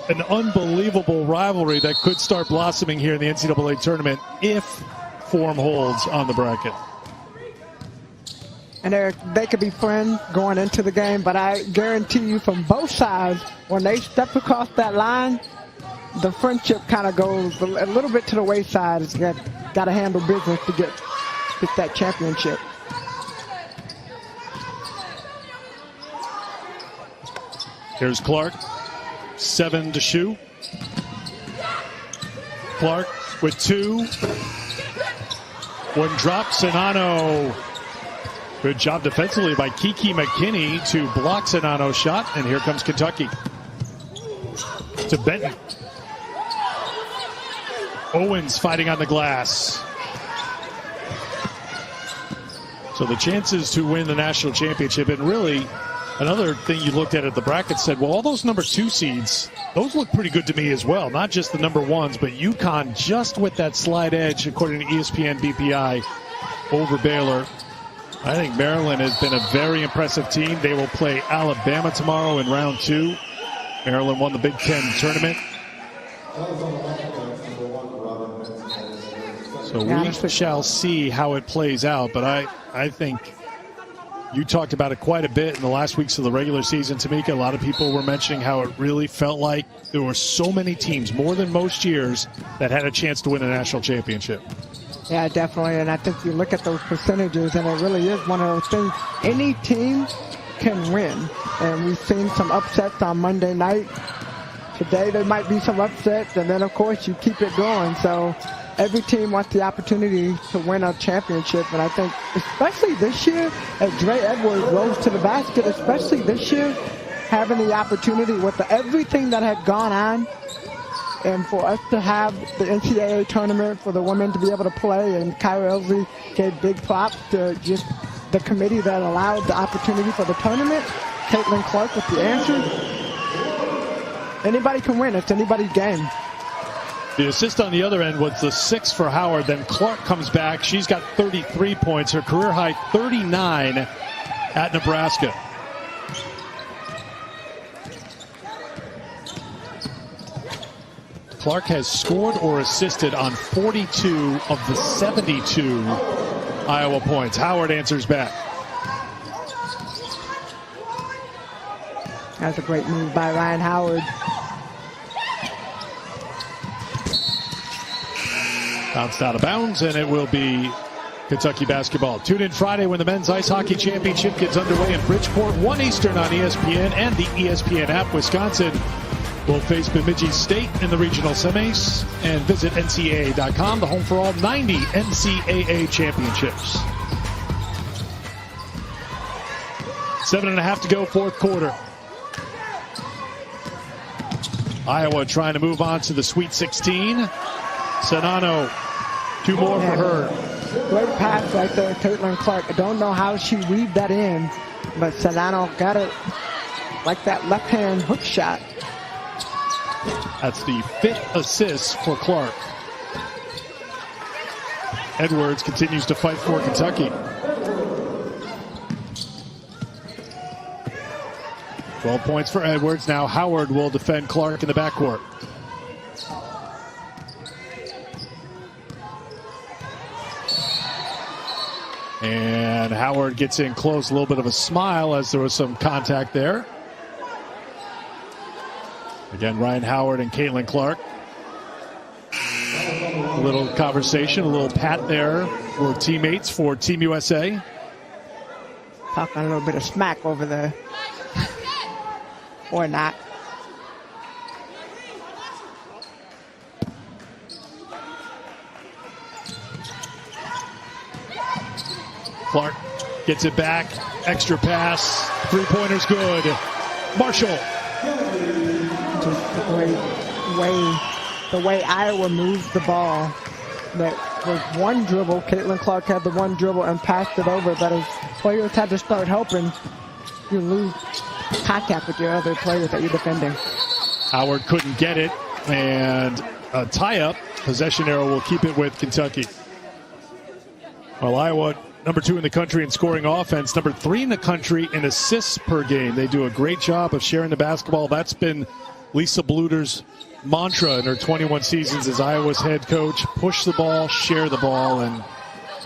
an unbelievable rivalry that could start blossoming here in the NCAA tournament if form holds on the bracket. And they could be friends going into the game, but I guarantee you from both sides, when they step across that line, the friendship kind of goes a little bit to the wayside. It's got to handle business to get that championship. Here's Clark, 7 to shoot. Clark with 2. One drop, Czinano. Good job defensively by Kiki McKinney to block Czinano's shot. And here comes Kentucky. To Benton. Owens fighting on the glass. So the chances to win the national championship, and really another thing you looked at the bracket said, well, all those number 2 seeds, those look pretty good to me as well. Not just the number 1s, but UConn just with that slight edge, according to ESPN BPI, over Baylor. I think Maryland has been a very impressive team. They will play Alabama tomorrow in round 2. Maryland won the Big Ten tournament. So we shall see how it plays out. But I think you talked about it quite a bit in the last weeks of the regular season, Tamika. A lot of people were mentioning how it really felt like there were so many teams, more than most years, that had a chance to win a national championship. Yeah, definitely. And I think you look at those percentages, and it really is one of those things. Any team can win. And we've seen some upsets on Monday night. Today there might be some upsets, and then, of course, you keep it going. So every team wants the opportunity to win a championship. And I think, especially this year, as Dre Edwards rose to the basket, especially this year, having the opportunity with everything that had gone on, and for us to have the NCAA tournament, for the women to be able to play, and Kyra Elsley gave big props to just the committee that allowed the opportunity for the tournament. Caitlin Clark with the answer. Anybody can win. It's anybody's game. The assist on the other end was the 6 for Howard. Then Clark comes back. She's got 33 points. Her career high 39 at Nebraska. Clark has scored or assisted on 42 of the 72 Iowa points. Howard answers back. That's a great move by Rhyne Howard. Bounced out of bounds, and it will be Kentucky basketball. Tune in Friday when the men's ice hockey championship gets underway in Bridgeport, 1 Eastern on ESPN and the ESPN app. Wisconsin will face Bemidji State in the regional semis, and visit NCAA.com, the home for all 90 NCAA championships. 7.5 to go, fourth quarter. Iowa trying to move on to the Sweet 16. Czinano, 2 more for her. Great pass right there, Caitlin Clark. I don't know how she weaved that in, but Czinano got it like that left-hand hook shot. That's the 5th assist for Clark. Edwards continues to fight for Kentucky. 12 points for Edwards. Now Howard will defend Clark in the backcourt. And Howard gets in close, a little bit of a smile as there was some contact there. Again, Rhyne Howard and Caitlin Clark. A little conversation, a little pat there for teammates for Team USA. Talking a little bit of smack over there. Or not. Clark gets it back. Extra pass. 3-pointer's good. Marshall. Just the way Iowa moved the ball. That was one dribble. Caitlin Clark had the one dribble and passed it over. But as players had to start helping, you lose contact with your other players that you're defending. Howard couldn't get it, and a tie-up. Possession arrow will keep it with Kentucky. Well, Iowa, number 2 in the country in scoring offense, number 3 in the country in assists per game. They do a great job of sharing the basketball. That's been Lisa Bluter's mantra in her 21 seasons as Iowa's head coach: push the ball, share the ball, and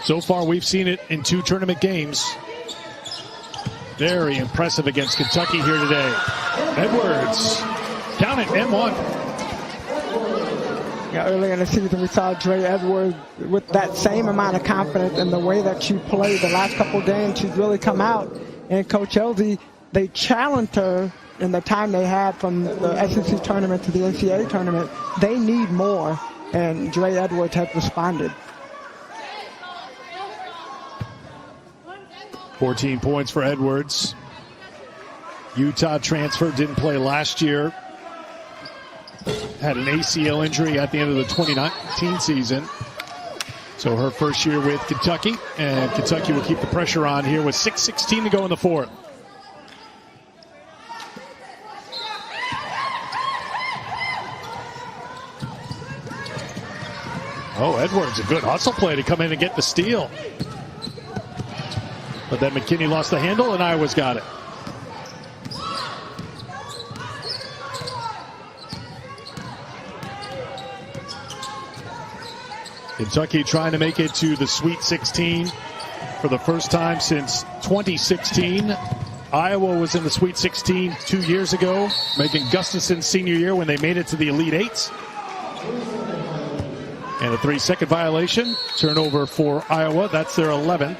so far we've seen it in 2 tournament games. Very impressive against Kentucky here today. Edwards, count it, M1. Yeah, early in the season, we saw Dre Edwards with that same amount of confidence in the way that she played the last couple of games. She's really come out. And Coach Elsie, they challenged her in the time they had from the SEC tournament to the NCAA tournament. They need more, and Dre Edwards has responded. 14 points for Edwards. Utah transfer, didn't play last year. Had an ACL injury at the end of the 2019 season. So her first year with Kentucky, and Kentucky will keep the pressure on here with 6:16 to go in the fourth. Oh, Edwards, a good hustle play to come in and get the steal. But then McKinney lost the handle, and Iowa's got it. Kentucky trying to make it to the Sweet 16 for the first time since 2016. Iowa was in the Sweet 16 2 years ago, Megan Gustafson's senior year when they made it to the Elite Eight. And a 3-second violation. Turnover for Iowa. That's their 11th.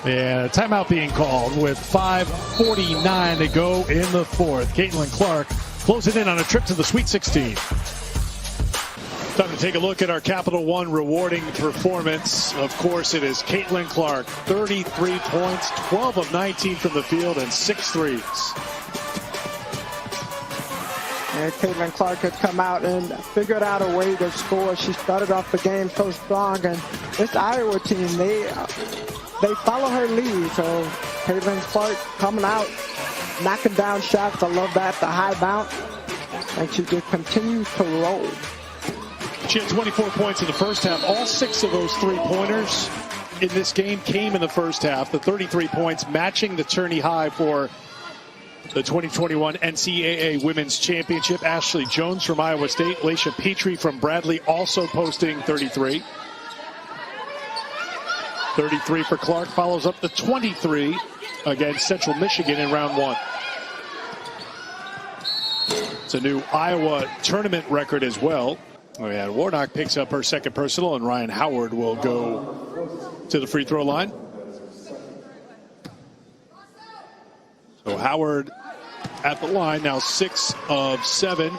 And a timeout being called with 5:49 to go in the fourth. Caitlin Clark closing in on a trip to the Sweet 16. Time to take a look at our Capital One rewarding performance. Of course, it is Caitlin Clark. 33 points, 12 of 19 from the field, and 6 threes. And Caitlin Clark has come out and figured out a way to score. She started off the game so strong, and this Iowa team, they follow her lead. So Caitlin Clark coming out, knocking down shots. I love that, the high bounce. And she just continues to roll. She had 24 points in the first half. All 6 of those 3-pointers in this game came in the first half. The 33 points matching the tourney high for the 2021 NCAA Women's Championship. Ashley Jones from Iowa State. Laisha Petrie from Bradley also posting 33. 33 for Clark, follows up the 23 against Central Michigan in round 1. It's a new Iowa tournament record as well. And Warnock picks up her second personal, and Ryan Howard will go to the free throw line. So Howard at the line, now 6 of 7.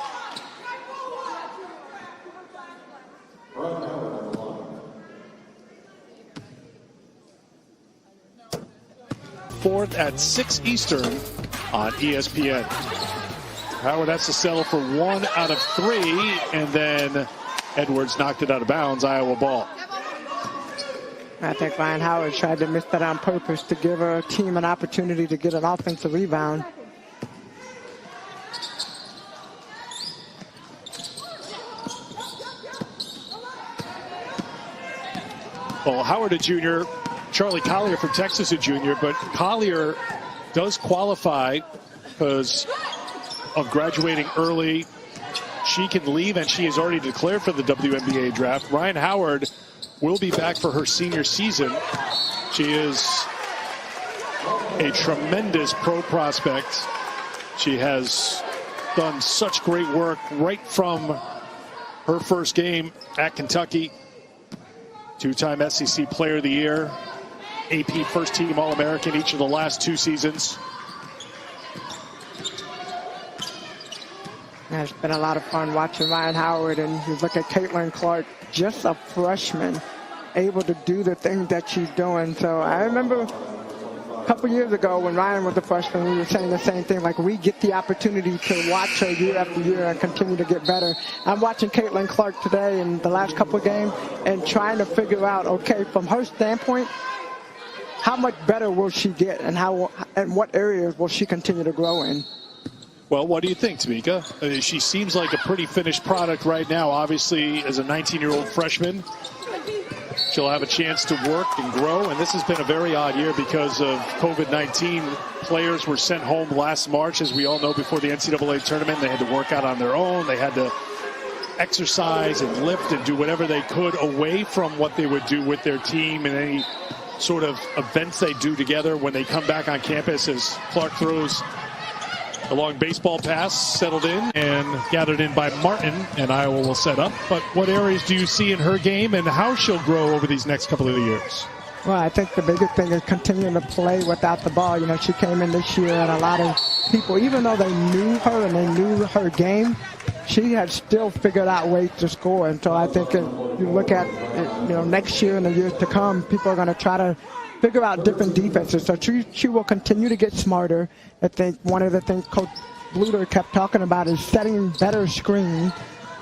Fourth at 6 Eastern on ESPN. Howard has to settle for 1 out of 3, and then Edwards knocked it out of bounds. Iowa ball. I think Ryan Howard tried to miss that on purpose to give her team an opportunity to get an offensive rebound. Well, Howard a junior, Charlie Collier from Texas a junior, but Collier does qualify because of graduating early. She can leave, and she has already declared for the WNBA draft. Ryan Howard will be back for her senior season. She is a tremendous pro prospect. She has done such great work right from her first game at Kentucky. 2-time SEC Player of the Year, AP First Team All-American each of the last 2 seasons. Yeah, it's been a lot of fun watching Ryan Howard, and you look at Caitlin Clark, just a freshman, able to do the things that she's doing. So I remember a couple years ago when Ryan was a freshman, we were saying the same thing, like we get the opportunity to watch her year after year and continue to get better. I'm watching Caitlin Clark today in the last couple of games and trying to figure out, okay, from her standpoint, how much better will she get, and what areas will she continue to grow in? Well, what do you think, Tamika? She seems like a pretty finished product right now, obviously, as a 19-year-old freshman. She'll have a chance to work and grow, and this has been a very odd year because of COVID-19. Players were sent home last March, as we all know, before the NCAA tournament. They had to work out on their own. They had to exercise and lift and do whatever they could away from what they would do with their team and any sort of events they do together when they come back on campus. As Clark throws a long baseball pass, settled in and gathered in by Martin, and Iowa will set up. But what areas do you see in her game and how she'll grow over these next couple of years? Well, I think the biggest thing is continuing to play without the ball. You know, she came in this year and a lot of people, even though they knew her and they knew her game, she had still figured out ways to score. And so I think if you look at it, you know, next year and the years to come, people are going to try to figure out different defenses. So she will continue to get smarter. I think one of the things Coach Bluter kept talking about is setting better screens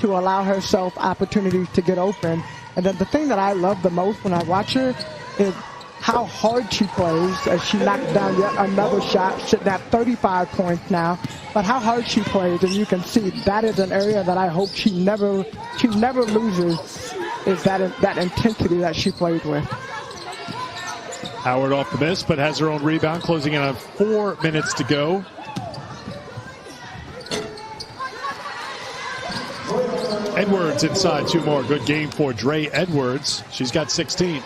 to allow herself opportunities to get open. And then the thing that I love the most when I watch her is how hard she plays as she knocks down yet another shot, sitting at 35 points now. But how hard she plays, and you can see that is an area that I hope she never loses, is that intensity that she plays with. Howard off the miss, but has her own rebound, closing in on 4 minutes to go. Edwards inside, 2 more. Good game for Dre Edwards. She's got 16.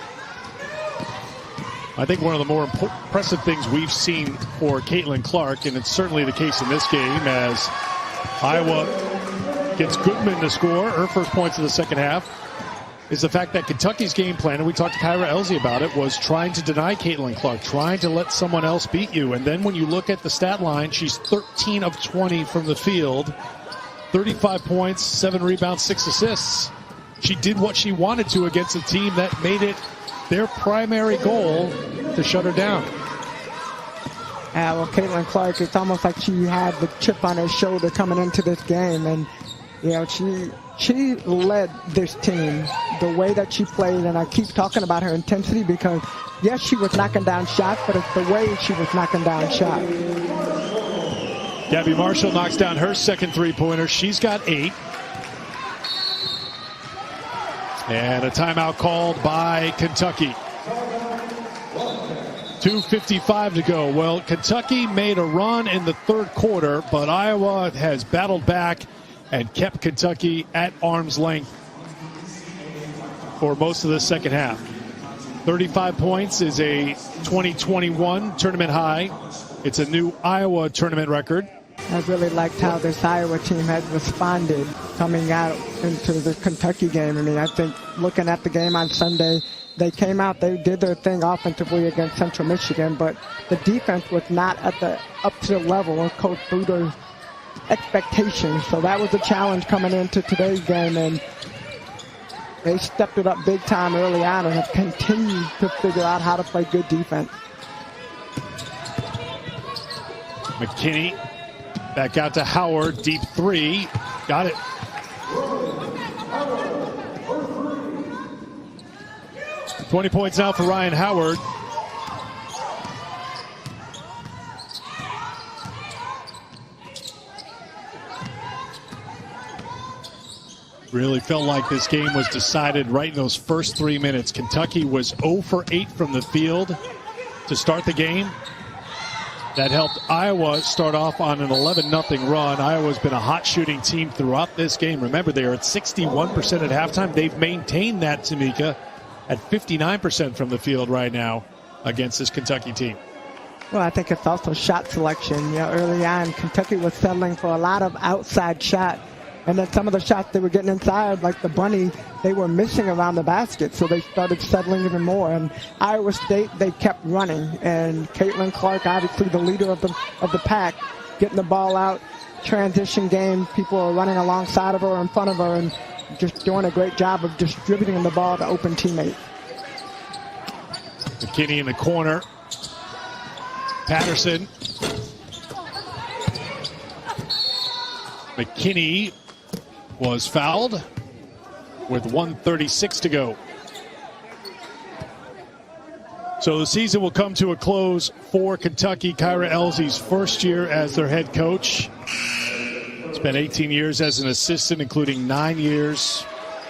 I think one of the more impressive things we've seen for Caitlin Clark, and it's certainly the case in this game, as Iowa gets Goodman to score her first points of the second half, is the fact that Kentucky's game plan, and we talked to Kyra Elsie about it, was trying to deny Caitlin Clark, trying to let someone else beat you. And then when you look at the stat line, she's 13 of 20 from the field, 35 points, 7 rebounds, 6 assists. She did what she wanted to against a team that made it their primary goal to shut her down. Well, Caitlin Clark, it's almost like she had the chip on her shoulder coming into this game. And, you know, she led this team the way that she played. And I keep talking about her intensity because, yes, she was knocking down shots, but it's the way she was knocking down shots. Gabby Marshall knocks down her second three-pointer. She's got 8. And a timeout called by Kentucky. 2:55 to go. Well, Kentucky made a run in the third quarter, but Iowa has battled back and kept Kentucky at arm's length for most of the second half. 35 points is a 2021 tournament high. It's a new Iowa tournament record. I really liked how this Iowa team had responded coming out into the Kentucky game. I mean, I think looking at the game on Sunday, they came out, they did their thing offensively against Central Michigan, but the defense was not up to the level of Coach Bluter's expectations. So that was a challenge coming into today's game, and they stepped it up big time early on and have continued to figure out how to play good defense. McKinney back out to Howard, deep 3, got it. $20 points now for Rhyne Howard. Really felt like this game was decided right in those first 3 minutes. Kentucky was 0 for 8 from the field to start the game. That helped Iowa start off on an 11-0 run. Iowa's been a hot shooting team throughout this game. Remember, they are at 61% at halftime. They've maintained that, Tamika, at 59% from the field right now against this Kentucky team. Well, I think it's also shot selection. You know, early on, Kentucky was settling for a lot of outside shots. And then some of the shots they were getting inside, like the bunny, they were missing around the basket. So they started settling even more. And Iowa State, they kept running. And Caitlin Clark, obviously the leader of the pack, getting the ball out, transition game. People are running alongside of her, in front of her, and just doing a great job of distributing the ball to open teammates. McKinney in the corner. Patterson. McKinney was fouled with 1:36 to go. So the season will come to a close for Kentucky. Kyra Elsie's first year as their head coach. Spent 18 years as an assistant, including 9 years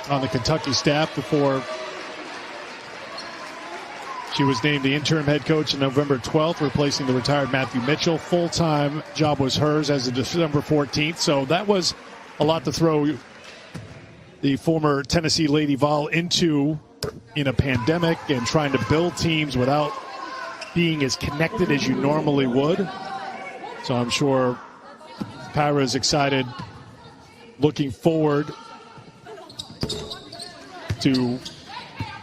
on the Kentucky staff before She was named the interim head coach on November 12th, replacing the retired Matthew Mitchell. Full-time job was hers as of December 14th. So that was a lot to throw the former Tennessee Lady Vol into in a pandemic and trying to build teams without being as connected as you normally would. So I'm sure Kyra is excited, looking forward to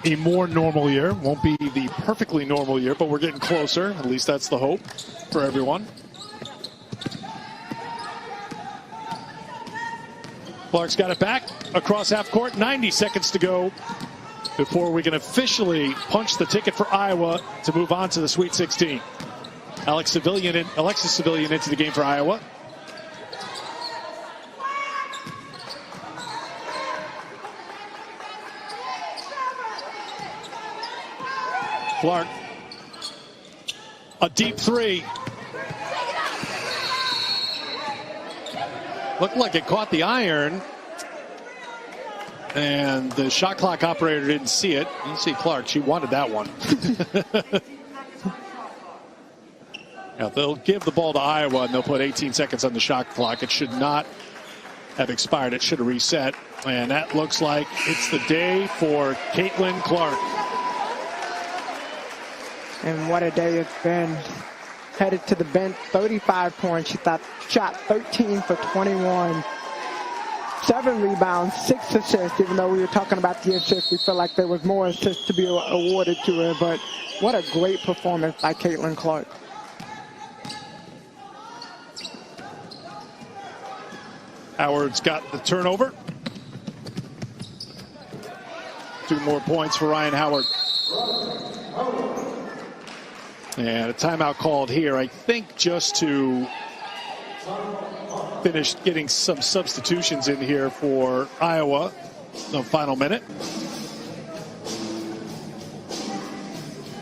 a more normal year. Won't be the perfectly normal year, but we're getting closer. At least that's the hope for everyone. Clark's got it back across half court. 90 seconds to go before we can officially punch the ticket for Iowa to move on to the Sweet 16. Alexis Civilian into the game for Iowa. Clark, a deep three. Looked like it caught the iron, and the shot clock operator didn't see it. You see Clark, she wanted that one. Now they'll give the ball to Iowa, and they'll put 18 seconds on the shot clock. It should not have expired. It should have reset, and that looks like it's the day for Caitlin Clark. And what a day it's been. Headed to the bench, 35 points. She shot 13 for 21. 7 rebounds, 6 assists. Even though we were talking about the assists, we felt like there was more assists to be awarded to her. But what a great performance by Caitlin Clark. Howard's got the turnover. 2 more points for Ryan Howard. And a timeout called here, I think, just to finish getting some substitutions in here for Iowa. The final minute.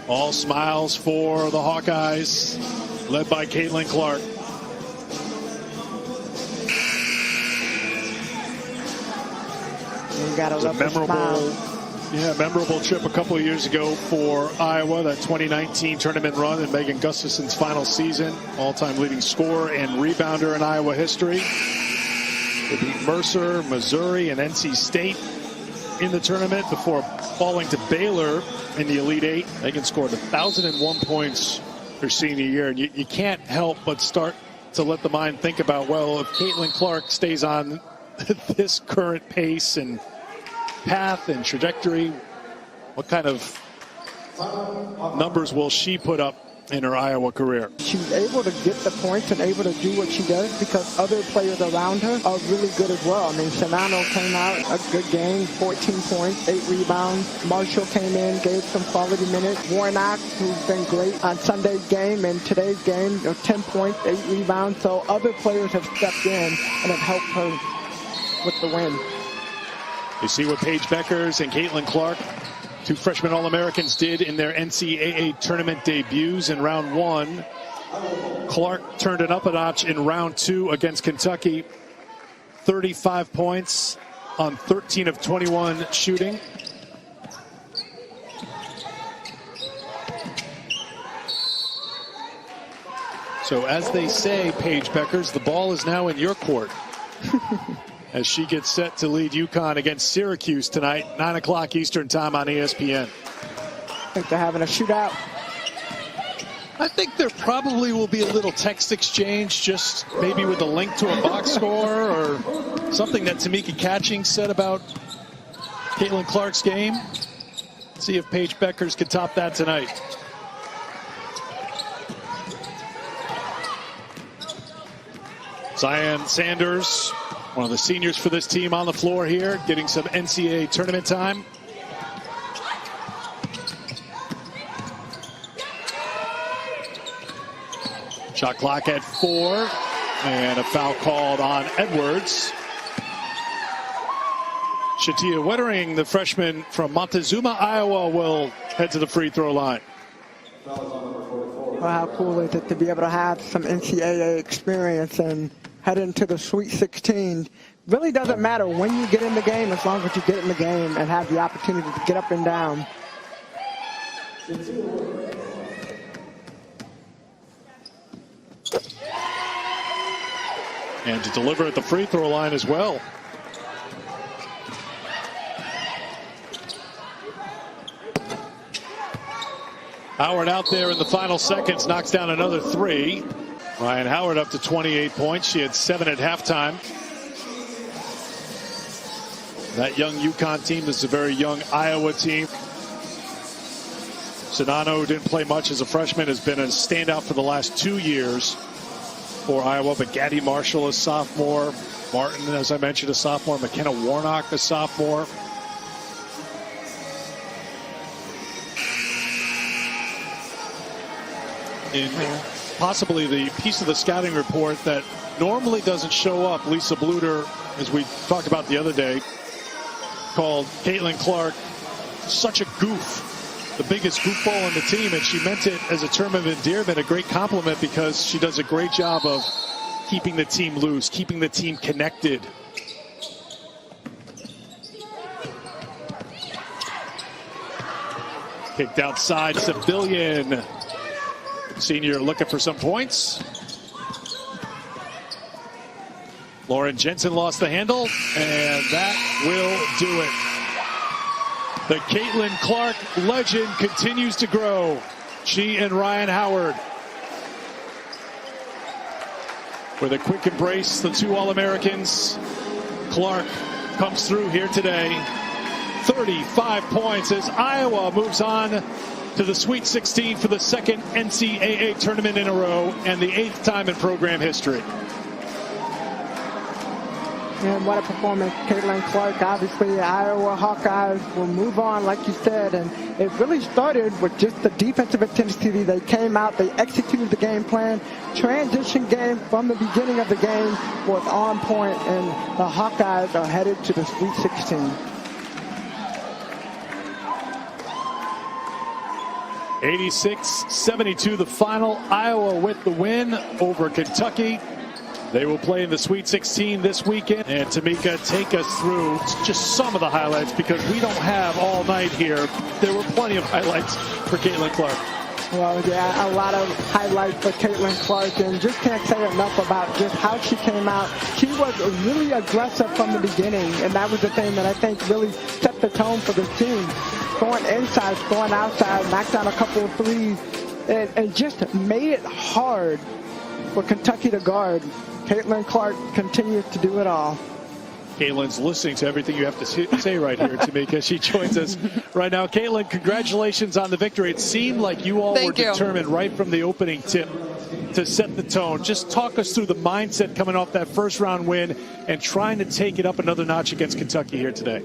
All smiles for the Hawkeyes, led by Caitlin Clark. You gotta love the smile. Memorable trip a couple of years ago for Iowa, that 2019 tournament run in Megan Gustafson's final season. All-time leading scorer and rebounder in Iowa history. They beat Mercer, Missouri, and NC State in the tournament before falling to Baylor in the Elite Eight. Megan scored 1,001 points her senior year, and you can't help but start to let the mind think about, well, if Caitlin Clark stays on this current pace and path and trajectory, what kind of numbers will she put up in her Iowa career? She's able to get the points and able to do what she does because other players around her are really good as well. I mean, Sonano came out a good game, 14 points, 8 rebounds. Marshall came in, gave some quality minutes. Warnock, who's been great on Sunday's game and today's game, 10 points, 8 rebounds. So other players have stepped in and have helped her with the win. You see what Paige Beckers and Caitlin Clark, 2 freshman All-Americans, did in their NCAA tournament debuts in round 1. Clark turned it up a notch in round 2 against Kentucky. 35 points on 13 of 21 shooting. So as they say, Paige Beckers, the ball is now in your court. As she gets set to lead UConn against Syracuse tonight, 9 o'clock Eastern time on ESPN. I think they're having a shootout. I think there probably will be a little text exchange, just maybe with a link to a box score or something that Tamika Catching said about Caitlin Clark's game. See if Paige Beckers can top that tonight. Zion Sanders, one of the seniors for this team, on the floor here, getting some NCAA tournament time. Shot clock at 4, and a foul called on Edwards. Shatia Wettering, the freshman from Montezuma, Iowa, will head to the free throw line. Well, how cool is it to be able to have some NCAA experience and head into the Sweet 16. Really doesn't matter when you get in the game, as long as you get in the game and have the opportunity to get up and down. And to deliver at the free throw line as well. Howard out there in the final seconds, knocks down another three. Ryan Howard up to 28 points. She had 7 at halftime. That young UConn team is a very young Iowa team. Sonano, who didn't play much as a freshman, has been a standout for the last 2 years for Iowa. But Gaddy Marshall, a sophomore. Martin, as I mentioned, a sophomore. McKenna Warnock, a sophomore. In possibly the piece of the scouting report that normally doesn't show up, Lisa Bluter, as we talked about the other day, called Caitlin Clark such a goof, the biggest goofball on the team, and she meant it as a term of endearment, a great compliment, because she does a great job of keeping the team loose, keeping the team connected. Kicked outside, Civilian. Senior looking for some points. Lauren Jensen lost the handle, and that will do it. The Caitlin Clark legend continues to grow. She and Ryan Howard. With a quick embrace, the two All-Americans. Clark comes through here today. 35 points as Iowa moves on to the Sweet 16 for the second NCAA tournament in a row and the 8th time in program history. And what a performance. Caitlin Clark, obviously Iowa Hawkeyes will move on, like you said, and it really started with just the defensive intensity. They came out, they executed the game plan. Transition game from the beginning of the game was on point, and the Hawkeyes are headed to the Sweet 16. 86-72 the final. Iowa with the win over Kentucky. They will play in the Sweet 16 this weekend. And Tamika, take us through just some of the highlights, because we don't have all night here. There were plenty of highlights for Caitlin Clark. Well, yeah, a lot of highlights for Caitlin Clark, and just can't say enough about just how she came out. She was really aggressive from the beginning, and that was the thing that I think really set the tone for the team. Going inside, going outside, knocked down a couple of threes, and just made it hard for Kentucky to guard. Caitlin Clark continues to do it all. Caitlin's listening to everything you have to say right here, Tamika. She joins us right now. Caitlin, congratulations on the victory. It seemed like you all were determined right from the opening tip to set the tone. Just talk us through the mindset coming off that first round win and trying to take it up another notch against Kentucky here today.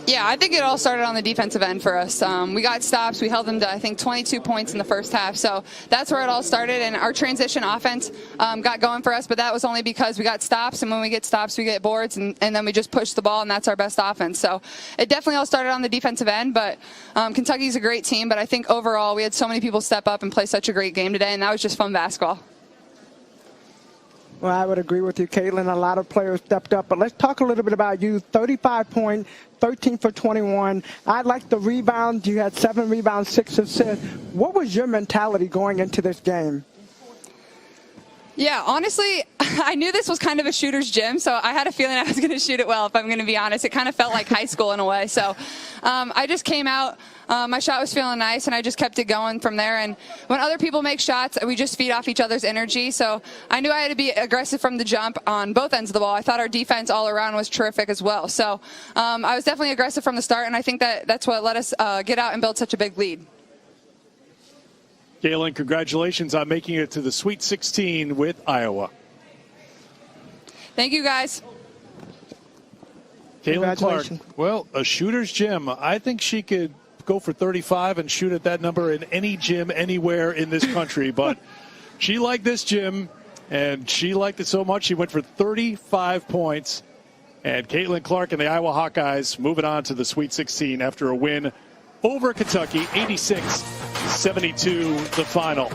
Yeah, I think it all started on the defensive end for us. We got stops. We held them to, I think, 22 points in the first half. So that's where it all started. And our transition offense got going for us, but that was only because we got stops. And when we get stops, we get boards, and then we just push the ball, and that's our best offense. So it definitely all started on the defensive end. But Kentucky's a great team. But I think overall we had so many people step up and play such a great game today, and that was just fun basketball. Well, I would agree with you, Caitlin. A lot of players stepped up. But let's talk a little bit about you. 35 points, 13 for 21. I like the rebounds. You had 7 rebounds, 6 assists. What was your mentality going into this game? Yeah, honestly, I knew this was kind of a shooter's gym, so I had a feeling I was going to shoot it well, if I'm going to be honest. It kind of felt like high school in a way. So I just came out. My shot was feeling nice, and I just kept it going from there. And when other people make shots, we just feed off each other's energy. So I knew I had to be aggressive from the jump on both ends of the ball. I thought our defense all around was terrific as well. So I was definitely aggressive from the start, and I think that's what let us get out and build such a big lead. Caitlin, congratulations on making it to the Sweet 16 with Iowa. Thank you, guys. Caitlin Clark, well, a shooter's gym. I think she could go for 35 and shoot at that number in any gym anywhere in this country. But she liked this gym, and she liked it so much she went for 35 points. And Caitlin Clark and the Iowa Hawkeyes moving on to the Sweet 16 after a win over Kentucky, 86-72 the final.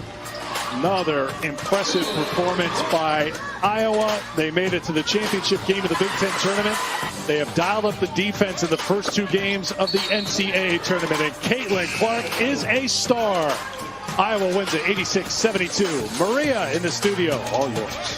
Another impressive performance by Iowa. They made it to the championship game of the Big Ten tournament. They have dialed up the defense in the first 2 games of the NCAA tournament, and Caitlin Clark is a star. Iowa wins it 86-72. Maria in the studio, all yours.